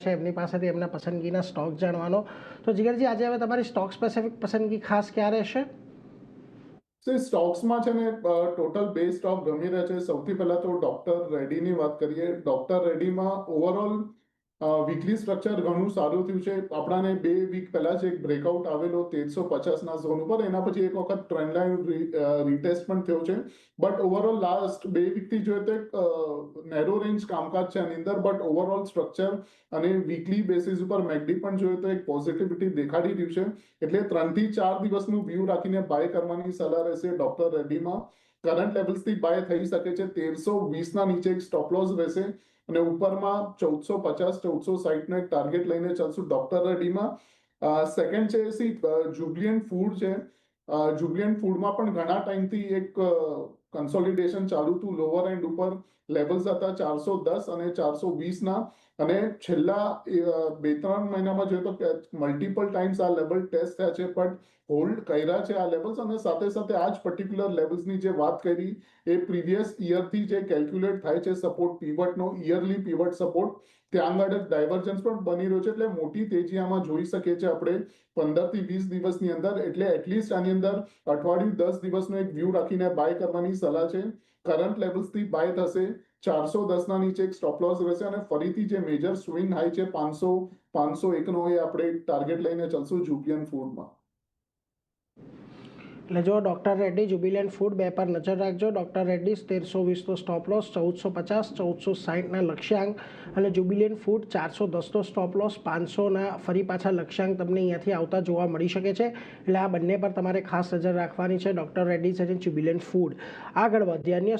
છે એમની પાસેથી એમના પસંદગીના સ્ટોક જાણવાનો। તો જીગરજી, આજે હવે તમારી સ્ટોક સ્પેસિફિક પસંદગી ખાસ ક્યાં રહેશે? સ્ટોક્સમાં છે ને ટોટલ 2 સ્ટોક ગમી રહ્યા છે। સૌથી પહેલા તો ડોક્ટર રેડ્ડીની વાત કરીએ। ડોક્ટર રેડ્ડીમાં ઓવરઓલ વીકલી સ્ટ્રક્ચર ઘણું સારું થયું છે। આપણાને 2 વીક પહેલા જ એક બ્રેકઆઉટ આવેલો 1350ના ઝોન ઉપર, એના પછી એક વખત ટ્રેન્ડ લાઇન રીટેસ્ટ પણ થયો છે। બટ ઓવરઓલ લાસ્ટ 2 વીકથી જોઈએ તો એક નેરો રેન્જ કામકાજ છે આની અંદર, બટ ઓવરઓલ સ્ટ્રક્ચર અને વીકલી બેસિસ ઉપર મેકડી પણ જોઈએ તો એક પોઝિટિવિટી દેખાડી રહ્યું છે। એટલે 3 થી 4 દિવસનું વ્યૂ રાખીને બાય કરવાની સલાહ રહેશે ડોક્ટર રેડ્ડીમાં। કરંટ લેવલ્સથી બાય થઈ શકે છે। 1320ના નીચે એક સ્ટોપ લોસ રહેશે અને ઉપરમાં 1450 1460નો એક ટાર્ગેટ લઈને ચાલશું ડોક્ટર રેડ્ડીમાં। સેકન્ડ છે જુબિલિયન્ટ ફૂડ છે। જુબિલિયન્ટ ફૂડમાં પણ ઘણા ટાઈમથી એક કન્સોલિડેશન ચાલુ હતું। લોઅર એન્ડ ઉપર લેવલ્સ હતા 410 અને 420ના, અને છેલ્લા 2-3 મહિનામાં જોઈએ તો મલ્ટિપલ ટાઈમ્સ આ લેવલ ટેસ્ટ થયા છે, પણ હોલ્ડ કર્યા છે આ લેવલ્સ। અને સાથે સાથે આ જ પર્ટિક્યુલર લેવલ્સની જે વાત કરી એ પ્રીવિયસ યરથી જે કેલ્ક્યુલેટ થાય છે સપોર્ટ પીવટનો, યરલી પીવટ સપોર્ટ, ત્યાં આગળ ડાયવર્જન્સ પણ બની રહ્યો છે। એટલે મોટી તેજી આમાં જોઈ શકીએ છીએ આપણે 15 થી 20 દિવસની અંદર। એટલે એટલીસ્ટ આની અંદર અઠવાડિયું 10 દિવસનો એક વ્યૂ રાખીને બાય કરવાની સલાહ છે। કરંટ લેવલ્સથી બાય થશે। 410ના નીચે એક સ્ટોપ લોસ રહેશે અને ફરીથી જે મેજર સ્વિંગ હાઈ છે 500 501નો એ આપણે ટાર્ગેટ લઈને ચાલશું જુબિલિયન્ટ ફૂડમાં। એટલે જો ડૉક્ટર રેડ્ડી જુબિલિયન્ટ ફૂડ 2 પર નજર રાખજો। ડૉક્ટર રેડ્ડી 1320નો સ્ટોપ લોસ, 1450 1460ના લક્ષ્યાંક, અને જુબિલિયન્ટ ફૂડ 410નો સ્ટોપ લોસ, 500ના ફરી પાછા લક્ષ્યાંક તમને અહીંયાથી આવતા જોવા મળી શકે છે। એટલે આ બંને પર તમારે ખાસ નજર રાખવાની છે, ડૉક્ટર રેડ્ડીઝ અને જુબિલિયન્ટ ફૂડ। આગળ વધીએ અન્ય